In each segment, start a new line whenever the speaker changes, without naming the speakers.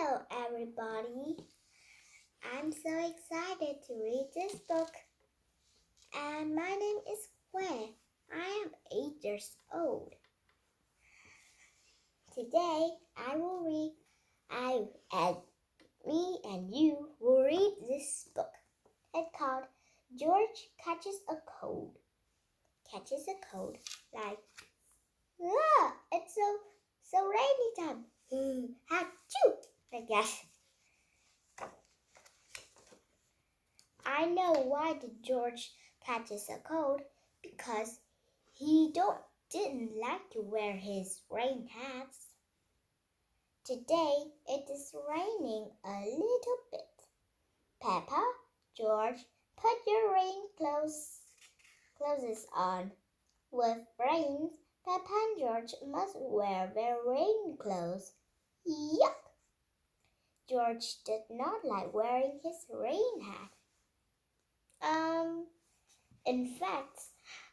Hello, everybody. I'm so excited to read this book. And my name is Gwen. I am 8 years old. Today, me and you will read this book. It's called George Catches a Cold. Catches a cold like, it's so rainy time. Achoo! I guess. I know why George catches a cold, because he didn't like to wear his rain hats. Today it is raining a little bit. Peppa, George, put your rain clothes on. With rain, Peppa and George must wear their rain clothes. Yuck! George did not like wearing his rain hat. In fact,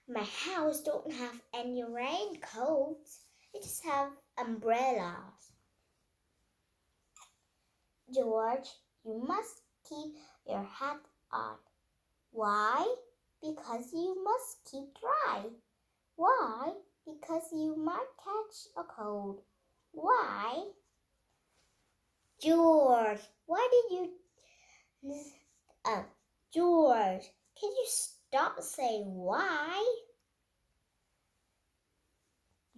my house don't have any raincoats. It just have umbrellas. George, you must keep your hat on. Why? Because you must keep dry. Why? Because you might catch a cold. Why? George, why did you... George, can you stop saying why?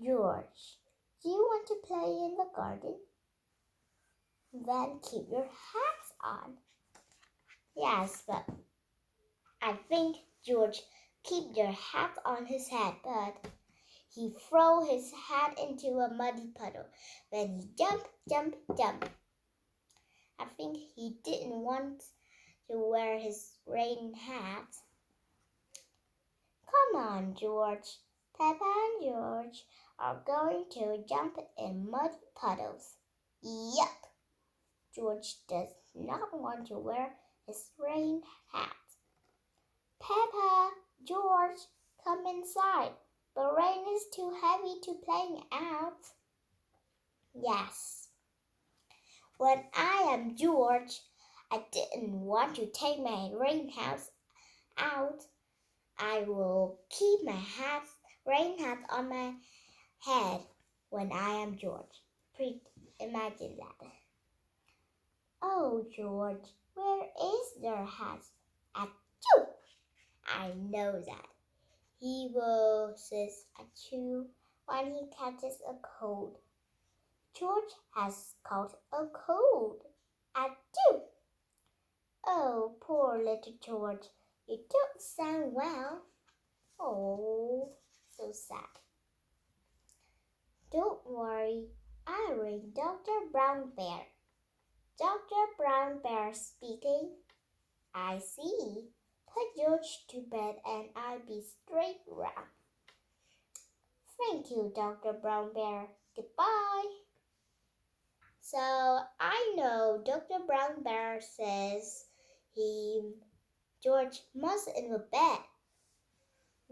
George, do you want to play in the garden? Then keep your hats on. Yes, but I think George keep your hat on his head, but he throw his hat into a muddy puddle. Then he jump. I think he didn't want to wear his rain hat. Come on, George. Peppa and George are going to jump in muddy puddles. Yuck! George does not want to wear his rain hat. Peppa, George, come inside. The rain is too heavy to play out. Yes. When I am George, I didn't want to take my rain hat out. I will keep my rain hat on my head when I am George. Imagine that. Oh, George, where is your hat? Achoo! I know that. He will say achoo when he catches a cold. George has caught a cold. Achoo! Oh, poor little George. You don't sound well. Oh, so sad. Don't worry, I ring Dr. Brown Bear. Dr. Brown Bear speaking. I see. Put George to bed and I'll be straight round. Thank you, Dr. Brown Bear. Goodbye. So I know Dr. Brown Bear says George must in the bed.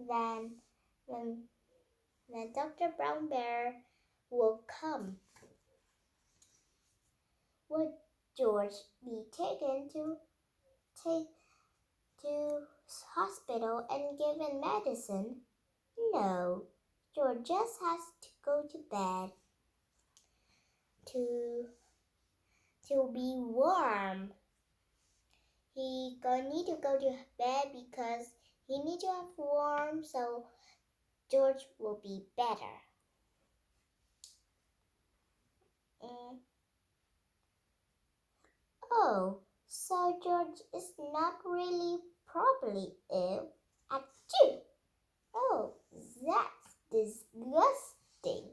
Then Dr. Brown Bear will come. Would George be taken to hospital and given medicine? No, George just has to go to bed to be warm. He need to go to bed because he need to have warm, so George will be better. Oh, so George is not really properly ill. Achoo! Oh, that's disgusting.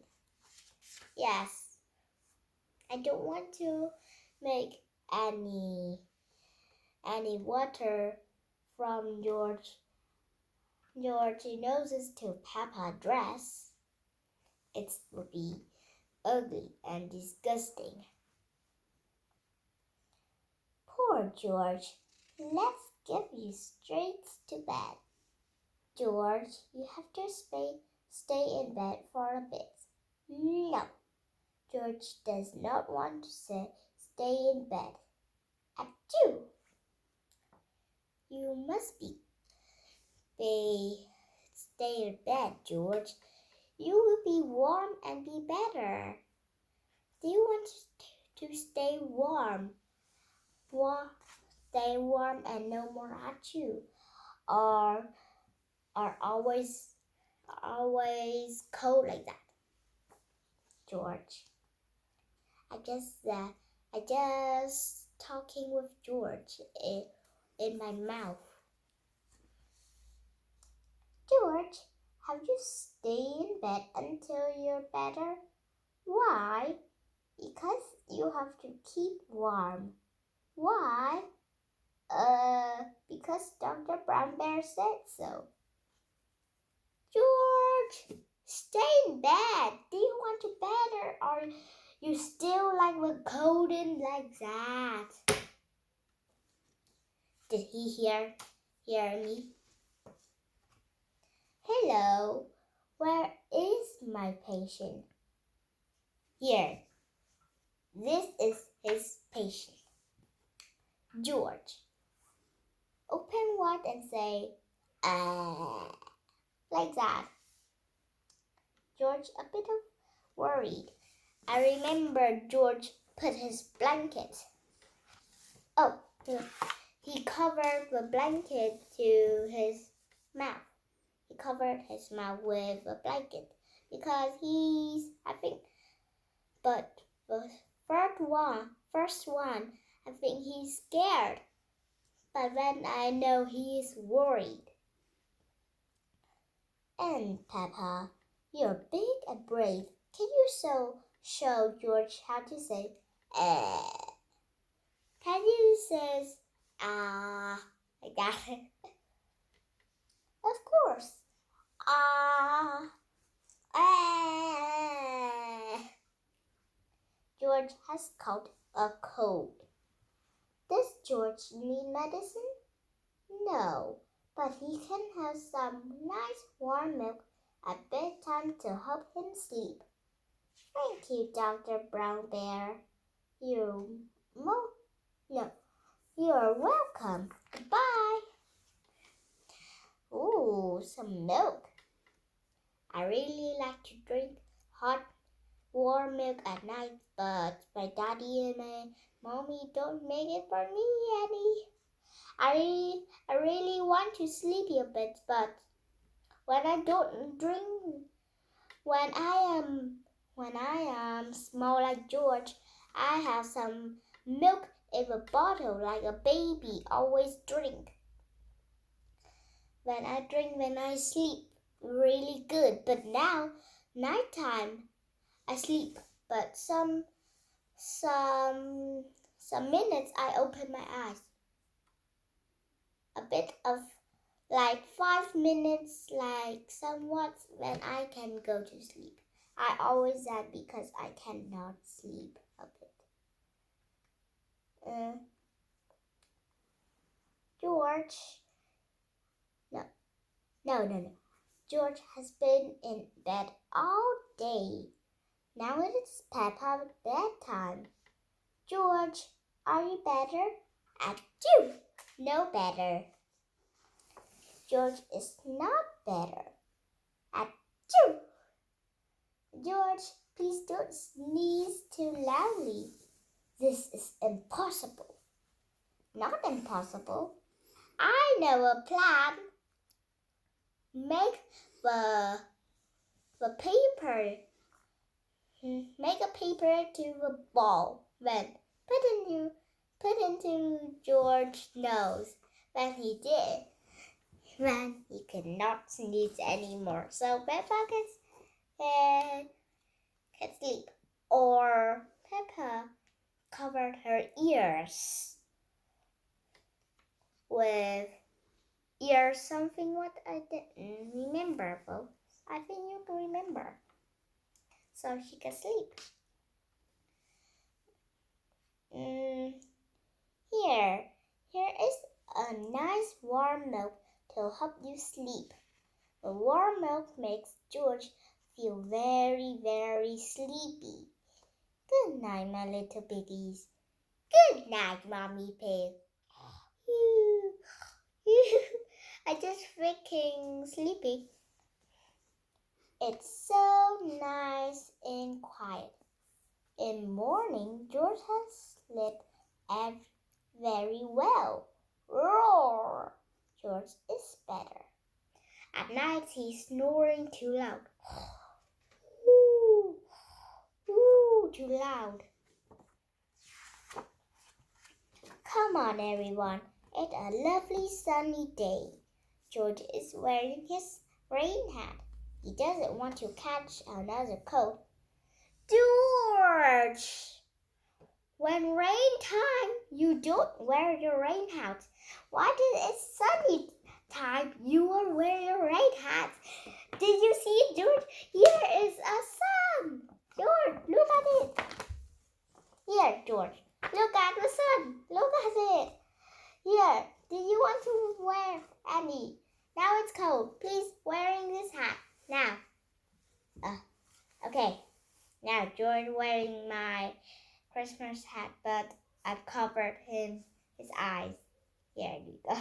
Yes, I don't want to make any water from George's noses to Peppa's dress. It would be ugly and disgusting. Poor George, let's get you straight to bed. George, you have to stay in bed for a bit. No, George does not want to stay in bed at 2. You must stay in bed, George. You will be warm and be better. Do you want to stay warm? Stay warm and no more at 2, or are always cold like that, George? I just talking with George in my mouth. George, have you stayed in bed until you're better? Why? Because you have to keep warm. Why? Because Dr. Brown Bear said so. George, stay in bed. Do you want to better, or you still like with coding like that? Did he hear me? Hello, where is my patient? Here. This is his patient. George, open wide and say, like that. George a bit worried. I remember George put his blanket. Oh, he covered the blanket to his mouth. He covered his mouth with a blanket because but the first one, I think he's scared. But then I know he's worried. And Peppa, you're big and brave. Can you show George how to say Can you say like that? Of course. George has caught a cold. Does George need medicine? No, but he can have some nice warm milk at bedtime to help him sleep. Thank you, Dr. Brown Bear. You're welcome. Goodbye. Ooh, some milk. I really like to drink hot, warm milk at night, but my daddy and my mommy don't make it for me any. I really want to sleep a bit, but when I don't drink, when I am small like George, I have some milk in a bottle like a baby always drink. When I sleep really good, but now nighttime I sleep, but some minutes I open my eyes. A bit of like 5 minutes, like somewhat, then I can go to sleep. I always that because I cannot sleep a bit. George, no. George has been in bed all day. Now it is Peppa's bedtime. George, are you better? At 2. No better. George is not better. At 2. George, please don't sneeze too loudly. This is impossible. Not impossible. I know a plan. Make the paper. Make a paper to a ball. Then put into George's nose. When he did, then he could not sneeze anymore. So Peppa can sleep. Or Peppa covered her ears with something what I didn't remember, folks. I think you can remember. So she can sleep. Here is a nice warm milk to help you sleep. The warm milk makes George feel very, very sleepy. Good night, my little piggies. Good night, Mommy Pig. I just freaking sleepy. It's so nice and quiet. In morning, George has slept very well. Roar! George is better. At night, he's snoring too loud. Ooh, ooh, too loud. Come on, everyone. It's a lovely sunny day. George is wearing his rain hat. He doesn't want to catch another cold. George! When rain time, you don't wear your rain hat. Why did it sunny time you will wear your rain hat? Did you see, George? Here is a sun. George, look at it. Here, George, look at the sun. Look at it. Here, did you want to wear any? Now it's cold. Please wearing this hat. Now. Okay. Now George wearing my Christmas hat, but I've covered his eyes. Here you go.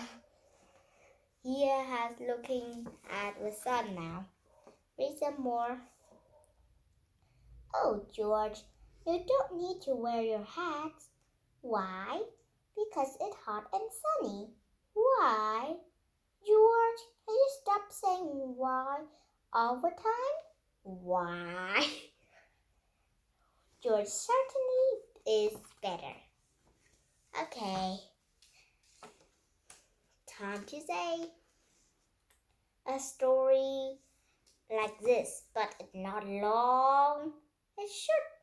He has looking at the sun now. Read some more. Oh, George, you don't need to wear your hat. Why? Because it's hot and sunny. Why? George, can you stop saying why all the time? Why? George certainly is better. Okay. Time to say a story like this, but it's not long. It's short.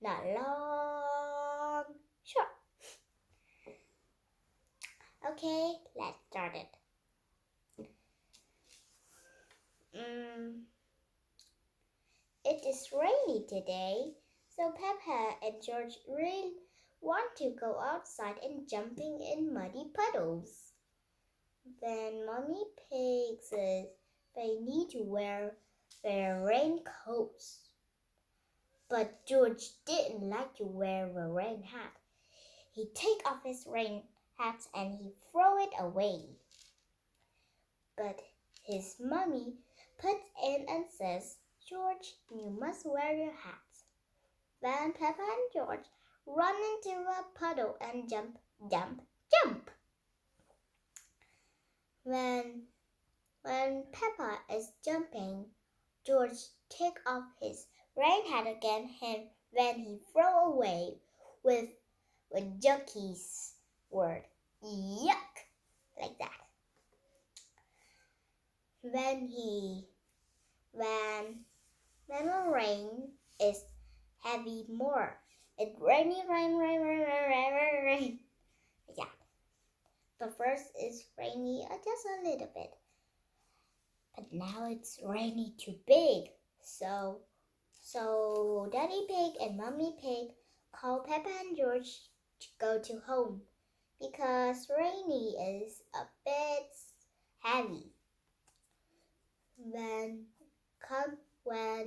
Not long. Short. Okay, let's start it. It is rainy today, so Peppa and George really want to go outside and jumping in muddy puddles. Then Mommy Pig says they need to wear their raincoats. But George didn't like to wear the rain hat. He take off his rain hat and he throw it away. But his mommy puts in and says, George, you must wear your hat. Then Peppa and George run into a puddle and jump, jump, jump. When Peppa is jumping, George take off his rain hat again and then he throw away with Jucky's word, yuck, like that. When the rain is heavy more, it rain. Yeah. But first it's rainy just a little bit. But now it's rainy too big. So Daddy Pig and Mommy Pig call Peppa and George to go to home because rainy is a bit heavy. When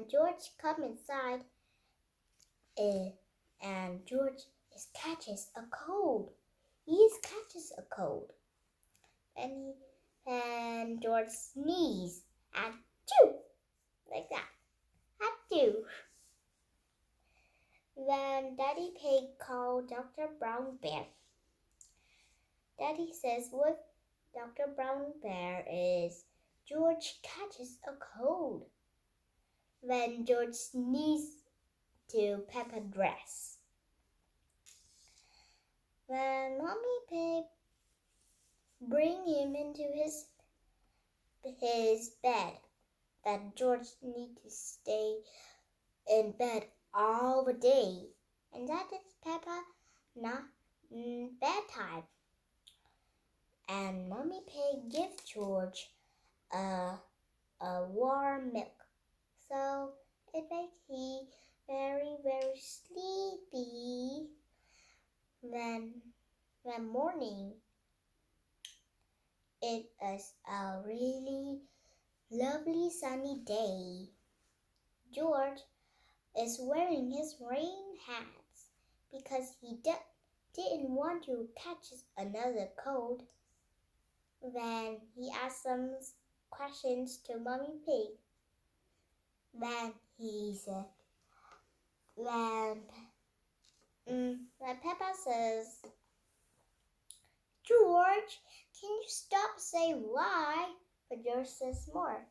George come inside, and George catches a cold. He catches a cold. And George sneezes and chew like that. Achoo. Then Daddy Pig called Dr. Brown Bear. Daddy says what Dr. Brown Bear is George catches a cold. Then George sneezes to Peppa's dress. Then Mommy Pig bring him into his bed. That George need to stay in bed all the day. And that is Peppa not bedtime. And Mommy Pig gives George a warm milk. So it makes he very, very sleepy. Then morning, it is a really lovely sunny day. George is wearing his rain hat because didn't want to catch another cold. Then he asked some questions to Mommy Pig. Then he said, when Peppa says, George, can you stop saying why? But George says more.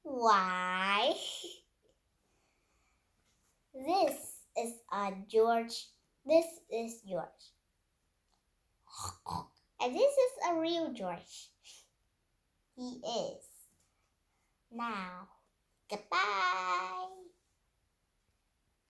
Why? This is George. This is George. And this is a real George. He is. Now, goodbye.